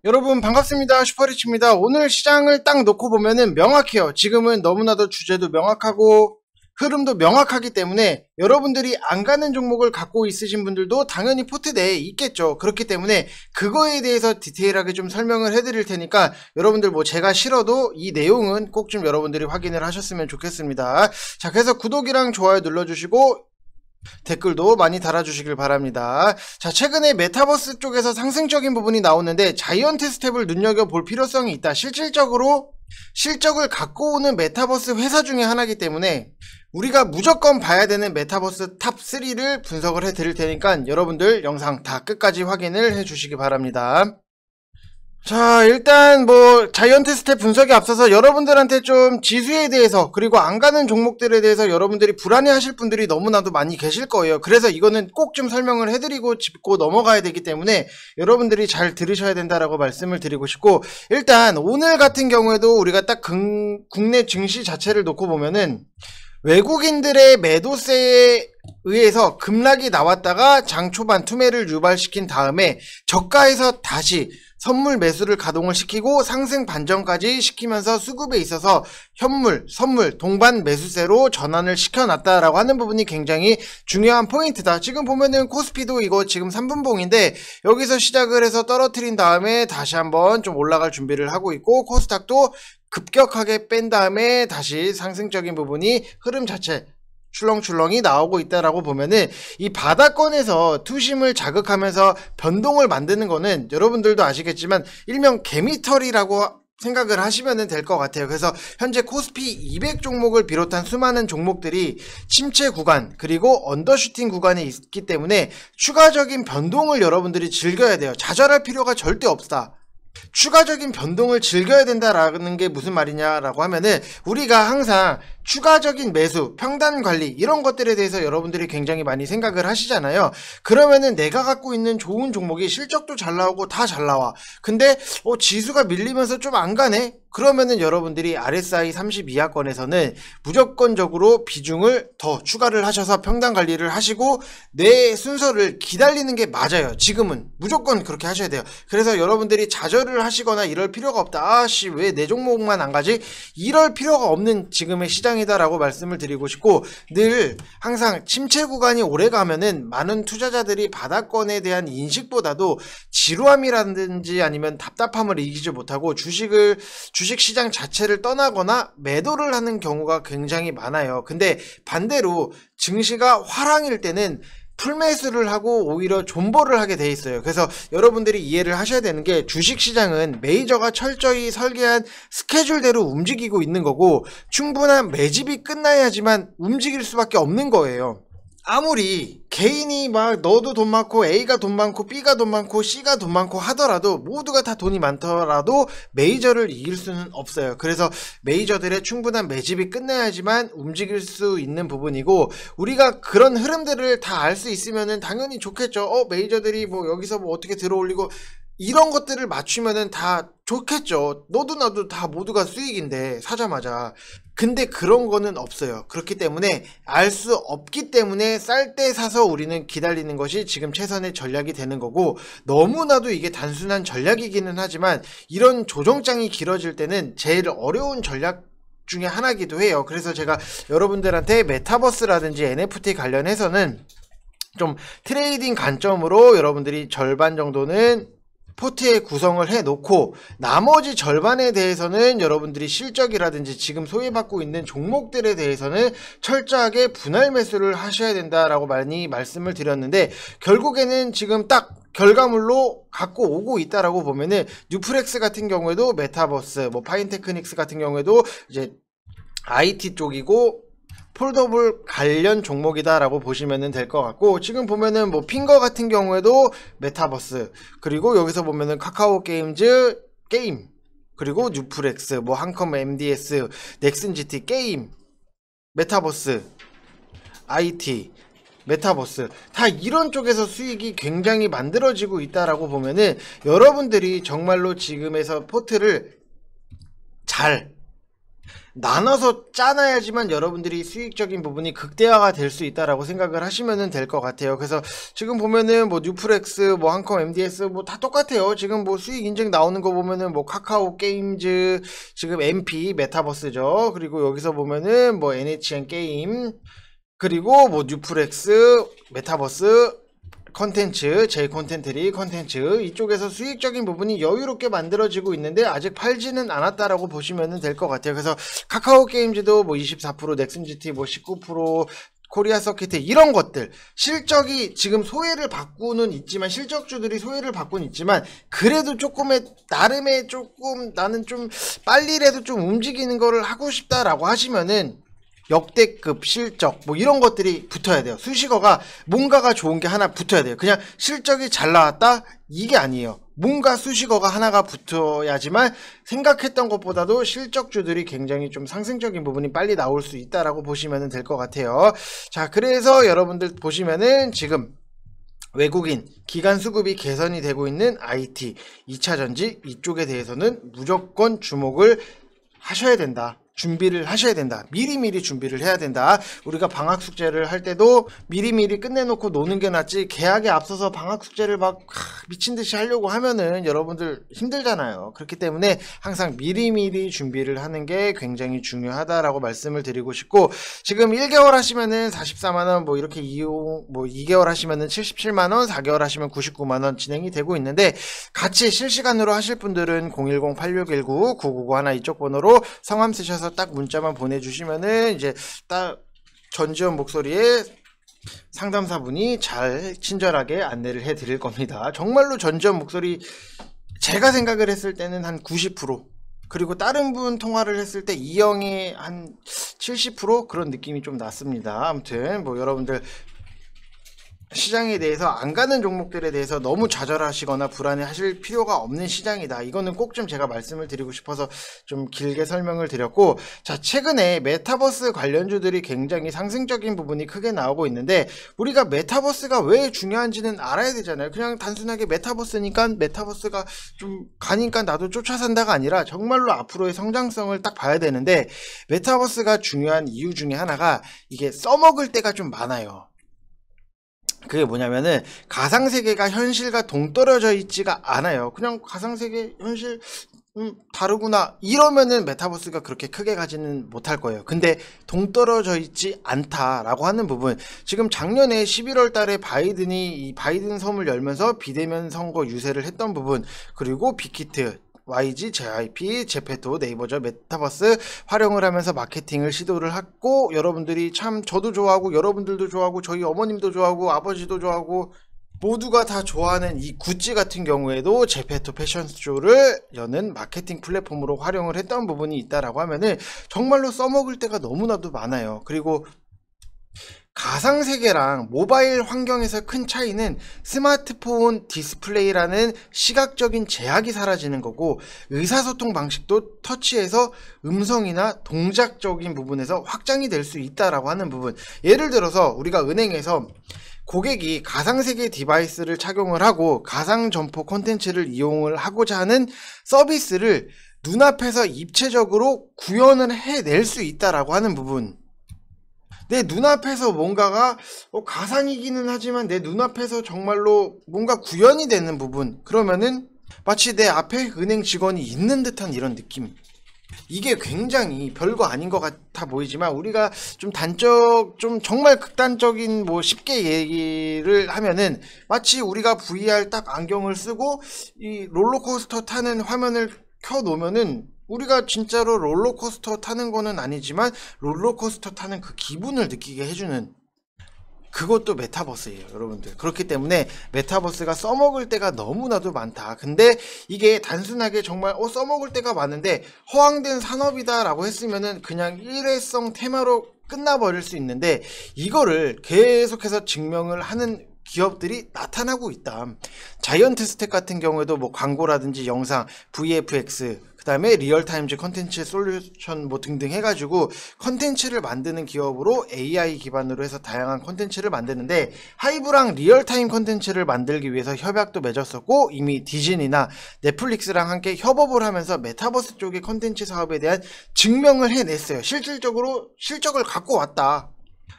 여러분 반갑습니다. 슈퍼리치입니다. 오늘 시장을 딱 놓고 보면은 명확해요. 지금은 너무나도 주제도 명확하고 흐름도 명확하기 때문에 여러분들이 안 가는 종목을 갖고 있으신 분들도 당연히 포트 내에 있겠죠. 그렇기 때문에 그거에 대해서 디테일하게 좀 설명을 해드릴 테니까 여러분들 뭐 제가 싫어도 이 내용은 꼭 좀 여러분들이 확인을 하셨으면 좋겠습니다. 자, 그래서 구독이랑 좋아요 눌러주시고 댓글도 많이 달아주시길 바랍니다. 자, 최근에 메타버스 쪽에서 상승적인 부분이 나오는데 자이언트 스텝을 눈여겨볼 필요성이 있다. 실질적으로 실적을 갖고 오는 메타버스 회사 중에 하나이기 때문에 우리가 무조건 봐야 되는 메타버스 탑 3를 분석을 해 드릴 테니까 여러분들 영상 다 끝까지 확인을 해 주시기 바랍니다. 자, 일단 뭐 자이언트 스텝 분석에 앞서서 여러분들한테 좀 지수에 대해서 그리고 안 가는 종목들에 대해서 여러분들이 불안해 하실 분들이 너무나도 많이 계실 거예요. 그래서 이거는 꼭 좀 설명을 해드리고 짚고 넘어가야 되기 때문에 여러분들이 잘 들으셔야 된다라고 말씀을 드리고 싶고, 일단 오늘 같은 경우에도 우리가 딱 국내 증시 자체를 놓고 보면은 외국인들의 매도세에 의해서 급락이 나왔다가 장 초반 투매를 유발시킨 다음에 저가에서 다시 선물 매수를 가동을 시키고 상승 반전까지 시키면서 수급에 있어서 현물, 선물, 동반 매수세로 전환을 시켜놨다라고 하는 부분이 굉장히 중요한 포인트다. 지금 보면은 코스피도 이거 지금 3분봉인데 여기서 시작을 해서 떨어뜨린 다음에 다시 한번 좀 올라갈 준비를 하고 있고, 코스닥도 급격하게 뺀 다음에 다시 상승적인 부분이 흐름 자체 출렁출렁이 나오고 있다라고 보면은 이 바닥권에서 투심을 자극하면서 변동을 만드는 거는 여러분들도 아시겠지만 일명 개미털이라고 생각을 하시면 될 것 같아요. 그래서 현재 코스피 200 종목을 비롯한 수많은 종목들이 침체 구간 그리고 언더슈팅 구간에 있기 때문에 추가적인 변동을 여러분들이 즐겨야 돼요. 좌절할 필요가 절대 없다. 추가적인 변동을 즐겨야 된다라는 게 무슨 말이냐라고 하면은 우리가 항상 추가적인 매수, 평단 관리 이런 것들에 대해서 여러분들이 굉장히 많이 생각을 하시잖아요. 그러면은 내가 갖고 있는 좋은 종목이 실적도 잘 나오고 다 잘 나와. 근데 지수가 밀리면서 좀 안 가네? 그러면은 여러분들이 RSI 30 이하권에서는 무조건적으로 비중을 더 추가를 하셔서 평단 관리를 하시고 내 순서를 기다리는 게 맞아요. 지금은 무조건 그렇게 하셔야 돼요. 그래서 여러분들이 좌절을 하시거나 이럴 필요가 없다. 아씨, 왜 내 종목만 안 가지? 이럴 필요가 없는 지금의 시장이다라고 말씀을 드리고 싶고, 늘 항상 침체 구간이 오래 가면은 많은 투자자들이 바닥권에 대한 인식보다도 지루함이라든지 아니면 답답함을 이기지 못하고 주식시장 자체를 떠나거나 매도를 하는 경우가 굉장히 많아요. 근데 반대로 증시가 화랑일 때는 풀매수를 하고 오히려 존버를 하게 돼 있어요. 그래서 여러분들이 이해를 하셔야 되는 게 주식시장은 메이저가 철저히 설계한 스케줄대로 움직이고 있는 거고 충분한 매집이 끝나야지만 움직일 수밖에 없는 거예요. 아무리 개인이 막 너도 돈 많고 A가 돈 많고 B가 돈 많고 C가 돈 많고 하더라도 모두가 다 돈이 많더라도 메이저를 이길 수는 없어요. 그래서 메이저들의 충분한 매집이 끝나야지만 움직일 수 있는 부분이고, 우리가 그런 흐름들을 다 알 수 있으면은 당연히 좋겠죠. 메이저들이 뭐 여기서 뭐 어떻게 들어올리고 이런 것들을 맞추면은 다 좋겠죠. 너도 나도 다 모두가 수익인데 사자마자. 근데 그런 거는 없어요. 그렇기 때문에 알 수 없기 때문에 쌀 때 사서 우리는 기다리는 것이 지금 최선의 전략이 되는 거고, 너무나도 이게 단순한 전략이기는 하지만 이런 조정장이 길어질 때는 제일 어려운 전략 중에 하나이기도 해요. 그래서 제가 여러분들한테 메타버스라든지 NFT 관련해서는 좀 트레이딩 관점으로 여러분들이 절반 정도는 포트에 구성을 해 놓고 나머지 절반에 대해서는 여러분들이 실적이라든지 지금 소외받고 있는 종목들에 대해서는 철저하게 분할 매수를 하셔야 된다라고 많이 말씀을 드렸는데, 결국에는 지금 딱 결과물로 갖고 오고 있다라고 보면은 뉴프렉스 같은 경우에도 메타버스, 뭐 파인테크닉스 같은 경우에도 이제 IT 쪽이고 폴더블 관련 종목이다라고 보시면 될 것 같고, 지금 보면은 뭐 핑거 같은 경우에도 메타버스, 그리고 여기서 보면은 카카오 게임즈 게임, 그리고 뉴프렉스, 뭐 한컴 MDS, 넥슨 GT 게임, 메타버스, IT, 메타버스 다 이런 쪽에서 수익이 굉장히 만들어지고 있다라고 보면은 여러분들이 정말로 지금에서 포트를 잘 나눠서 짜놔야지만 여러분들이 수익적인 부분이 극대화가 될 수 있다라고 생각을 하시면 될 것 같아요. 그래서 지금 보면은 뭐 뉴플렉스, 뭐 한컴 MDS 뭐 다 똑같아요. 지금 뭐 수익 인증 나오는 거 보면은 뭐 카카오 게임즈, 지금 MP 메타버스죠. 그리고 여기서 보면은 뭐 NHN 게임, 그리고 뭐 뉴플렉스, 메타버스 컨텐츠, J콘텐트리 컨텐츠, 이쪽에서 수익적인 부분이 여유롭게 만들어지고 있는데 아직 팔지는 않았다라고 보시면 될 것 같아요. 그래서 카카오 게임즈도 뭐 24%, 넥슨 GT 뭐 19%, 코리아 서킷 이런 것들 실적이 지금 소외를 받고는 있지만, 실적주들이 소외를 받고는 있지만, 그래도 조금의 나름의 조금 나는 좀 빨리라도 좀 움직이는 거를 하고 싶다라고 하시면은 역대급 실적 뭐 이런 것들이 붙어야 돼요. 수식어가 뭔가가 좋은 게 하나 붙어야 돼요. 그냥 실적이 잘 나왔다 이게 아니에요. 뭔가 수식어가 하나가 붙어야지만 생각했던 것보다도 실적주들이 굉장히 좀 상승적인 부분이 빨리 나올 수 있다라고 보시면 될 것 같아요. 자, 그래서 여러분들 보시면은 지금 외국인 기간 수급이 개선이 되고 있는 IT, 2차전지 이쪽에 대해서는 무조건 주목을 하셔야 된다. 준비를 하셔야 된다. 미리미리 준비를 해야 된다. 우리가 방학 숙제를 할 때도 미리미리 끝내놓고 노는 게 낫지, 개학에 앞서서 방학 숙제를 막 미친듯이 하려고 하면은 여러분들 힘들잖아요. 그렇기 때문에 항상 미리미리 준비를 하는 게 굉장히 중요하다라고 말씀을 드리고 싶고, 지금 1개월 하시면은 44만원, 뭐 이렇게 이용, 뭐 2개월 하시면은 77만원, 4개월 하시면 99만원 진행이 되고 있는데, 같이 실시간으로 하실 분들은 010-8619-9991 이쪽 번호로 성함 쓰셔서 딱 문자만 보내주시면은 이제 딱 전지현 목소리에 상담사분이 잘 친절하게 안내를 해드릴 겁니다. 정말로 전지현 목소리 제가 생각을 했을 때는 한 90%, 그리고 다른 분 통화를 했을 때 이형이 한 70% 그런 느낌이 좀 났습니다. 아무튼 뭐 여러분들 시장에 대해서 안 가는 종목들에 대해서 너무 좌절하시거나 불안해하실 필요가 없는 시장이다. 이거는 꼭 좀 제가 말씀을 드리고 싶어서 좀 길게 설명을 드렸고, 자, 최근에 메타버스 관련주들이 굉장히 상승적인 부분이 크게 나오고 있는데, 우리가 메타버스가 왜 중요한지는 알아야 되잖아요. 그냥 단순하게 메타버스니까 메타버스가 좀 가니까 나도 쫓아 산다가 아니라 정말로 앞으로의 성장성을 딱 봐야 되는데, 메타버스가 중요한 이유 중에 하나가 이게 써먹을 때가 좀 많아요. 그게 뭐냐면은 가상세계가 현실과 동떨어져 있지가 않아요. 그냥 가상세계 현실 다르구나 이러면은 메타버스가 그렇게 크게 가지는 못할 거예요. 근데 동떨어져 있지 않다라고 하는 부분, 지금 작년에 11월 달에 바이든이 이 바이든 섬을 열면서 비대면 선거 유세를 했던 부분, 그리고 빅히트, YG, JYP, 제페토, 네이버죠. 메타버스 활용을 하면서 마케팅을 시도를 했고, 여러분들이 참 저도 좋아하고 여러분들도 좋아하고 저희 어머님도 좋아하고 아버지도 좋아하고 모두가 다 좋아하는 이 구찌 같은 경우에도 제페토 패션쇼를 여는 마케팅 플랫폼으로 활용을 했던 부분이 있다라고 하면은 정말로 써먹을 때가 너무나도 많아요. 그리고 가상세계랑 모바일 환경에서 큰 차이는 스마트폰 디스플레이라는 시각적인 제약이 사라지는 거고, 의사소통 방식도 터치해서 음성이나 동작적인 부분에서 확장이 될 수 있다라고 하는 부분. 예를 들어서 우리가 은행에서 고객이 가상세계 디바이스를 착용을 하고 가상점포 콘텐츠를 이용을 하고자 하는 서비스를 눈앞에서 입체적으로 구현을 해낼 수 있다라고 하는 부분. 내 눈앞에서 뭔가가 가상이기는 하지만 내 눈앞에서 정말로 뭔가 구현이 되는 부분, 그러면은 마치 내 앞에 은행 직원이 있는 듯한 이런 느낌. 이게 굉장히 별거 아닌 것 같아 보이지만, 우리가 좀 좀 정말 극단적인 뭐 쉽게 얘기를 하면은 마치 우리가 VR 딱 안경을 쓰고 이 롤러코스터 타는 화면을 켜 놓으면은 우리가 진짜로 롤러코스터 타는 거는 아니지만 롤러코스터 타는 그 기분을 느끼게 해주는, 그것도 메타버스예요, 여러분들. 그렇기 때문에 메타버스가 써먹을 때가 너무나도 많다. 근데 이게 단순하게 정말 써먹을 때가 많은데 허황된 산업이다 라고 했으면은 그냥 일회성 테마로 끝나버릴 수 있는데, 이거를 계속해서 증명을 하는 기업들이 나타나고 있다. 자이언트 스택 같은 경우에도 뭐 광고라든지 영상, VFX, 그 다음에 리얼타임즈 컨텐츠 솔루션 뭐 등등 해가지고 컨텐츠를 만드는 기업으로 AI 기반으로 해서 다양한 컨텐츠를 만드는데, 하이브랑 리얼타임 컨텐츠를 만들기 위해서 협약도 맺었었고, 이미 디즈니나 넷플릭스랑 함께 협업을 하면서 메타버스 쪽의 컨텐츠 사업에 대한 증명을 해냈어요. 실질적으로 실적을 갖고 왔다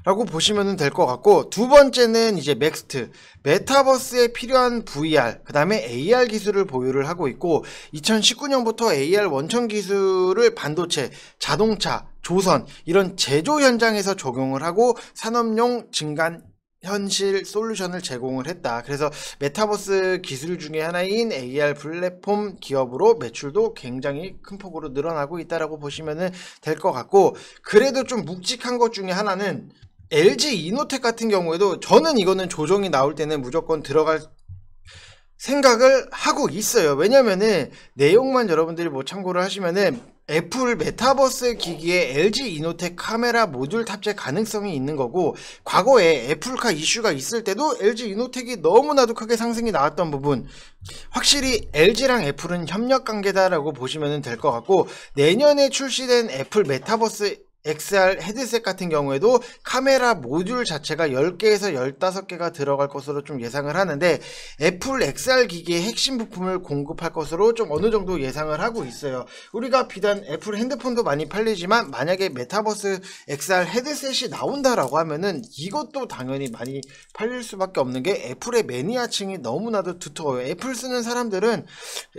라고 보시면 될 것 같고, 두 번째는 이제 맥스트, 메타버스에 필요한 VR, 그 다음에 AR 기술을 보유를 하고 있고, 2019년부터 AR 원천 기술을 반도체, 자동차, 조선 이런 제조 현장에서 적용을 하고 산업용 증강 현실 솔루션을 제공을 했다. 그래서 메타버스 기술 중에 하나인 AR 플랫폼 기업으로 매출도 굉장히 큰 폭으로 늘어나고 있다라고 보시면 될 것 같고, 그래도 좀 묵직한 것 중에 하나는 LG 이노텍 같은 경우에도 저는 이거는 조정이 나올 때는 무조건 들어갈 생각을 하고 있어요. 왜냐면은 내용만 여러분들이 뭐 참고를 하시면은 애플 메타버스 기기에 LG 이노텍 카메라 모듈 탑재 가능성이 있는 거고, 과거에 애플카 이슈가 있을 때도 LG 이노텍이 너무나도 크게 상승이 나왔던 부분, 확실히 LG랑 애플은 협력 관계다라고 보시면 될 것 같고, 내년에 출시된 애플 메타버스 XR 헤드셋 같은 경우에도 카메라 모듈 자체가 10개에서 15개가 들어갈 것으로 좀 예상을 하는데, 애플 XR 기기의 핵심 부품을 공급할 것으로 좀 어느 정도 예상을 하고 있어요. 우리가 비단 애플 핸드폰도 많이 팔리지만 만약에 메타버스 XR 헤드셋이 나온다라고 하면은 이것도 당연히 많이 팔릴 수밖에 없는 게, 애플의 매니아층이 너무나도 두터워요. 애플 쓰는 사람들은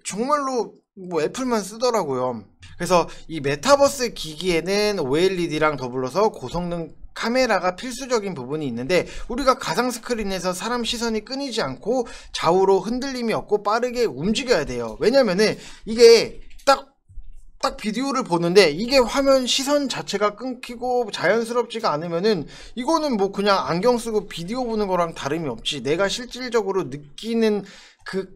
정말로 뭐 애플만 쓰더라고요. 그래서 이 메타버스 기기에는 OLED랑 더불어서 고성능 카메라가 필수적인 부분이 있는데, 우리가 가상 스크린에서 사람 시선이 끊이지 않고 좌우로 흔들림이 없고 빠르게 움직여야 돼요. 왜냐면은 이게 딱 비디오를 보는데 이게 화면 시선 자체가 끊기고 자연스럽지가 않으면은 이거는 뭐 그냥 안경 쓰고 비디오 보는 거랑 다름이 없지, 내가 실질적으로 느끼는 그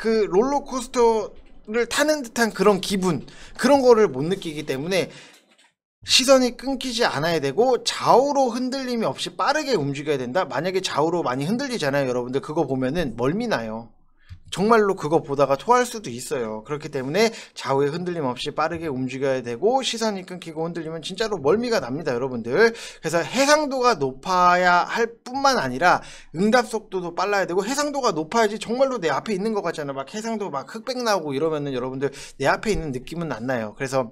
롤러코스터를 타는 듯한 그런 기분, 그런 거를 못 느끼기 때문에 시선이 끊기지 않아야 되고 좌우로 흔들림이 없이 빠르게 움직여야 된다. 만약에 좌우로 많이 흔들리잖아요 여러분들, 그거 보면은 멀미나요. 정말로 그거 보다가 토할 수도 있어요. 그렇기 때문에 좌우에 흔들림 없이 빠르게 움직여야 되고, 시선이 끊기고 흔들리면 진짜로 멀미가 납니다 여러분들. 그래서 해상도가 높아야 할 뿐만 아니라 응답 속도도 빨라야 되고, 해상도가 높아야지 정말로 내 앞에 있는 것 같잖아요. 막 해상도 막 흑백 나오고 이러면은 여러분들 내 앞에 있는 느낌은 안 나요. 그래서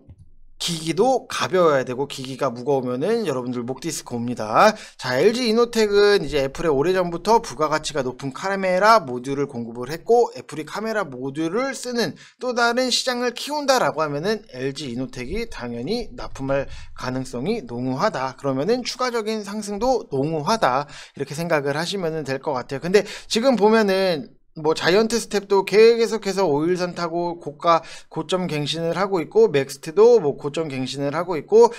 기기도 가벼워야 되고, 기기가 무거우면은 여러분들 목 디스크 옵니다. 자, LG 이노텍은 이제 애플에 오래전부터 부가가치가 높은 카메라 모듈을 공급을 했고, 애플이 카메라 모듈을 쓰는 또 다른 시장을 키운다라고 하면은 LG 이노텍이 당연히 납품할 가능성이 농후하다. 그러면은 추가적인 상승도 농후하다. 이렇게 생각을 하시면 될 것 같아요. 근데 지금 보면은 뭐 자이언트 스텝도 계속해서 5일선 타고 고점 갱신을 하고 있고, 맥스트도 뭐 고점 갱신을 하고 있고,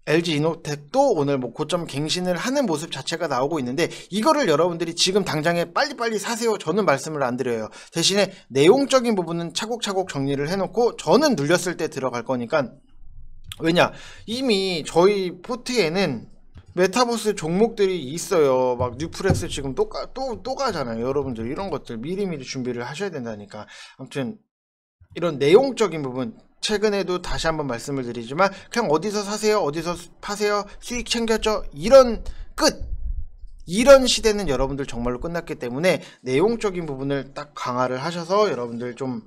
LG 이노텍도 오늘 뭐 고점 갱신을 하는 모습 자체가 나오고 있는데, 이거를 여러분들이 지금 당장에 빨리빨리 사세요 저는 말씀을 안 드려요. 대신에 내용적인 부분은 차곡차곡 정리를 해놓고 저는 눌렸을 때 들어갈 거니까. 왜냐, 이미 저희 포트에는 메타버스 종목들이 있어요. 막 뉴프렉스 지금 또 가잖아요. 여러분들 이런 것들 미리미리 준비를 하셔야 된다니까. 아무튼 이런 내용적인 부분, 최근에도 다시 한번 말씀을 드리지만 그냥 어디서 사세요, 어디서 파세요, 수익 챙겼죠, 이런 시대는 여러분들 정말로 끝났기 때문에 내용적인 부분을 딱 강화를 하셔서 여러분들 좀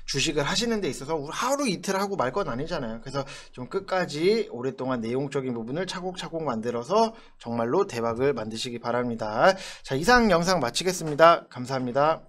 주식을 하시는 데 있어서 하루 이틀 하고 말 건 아니잖아요. 그래서 좀 끝까지 오랫동안 내용적인 부분을 차곡차곡 만들어서 정말로 대박을 만드시기 바랍니다. 자, 이상 영상 마치겠습니다. 감사합니다.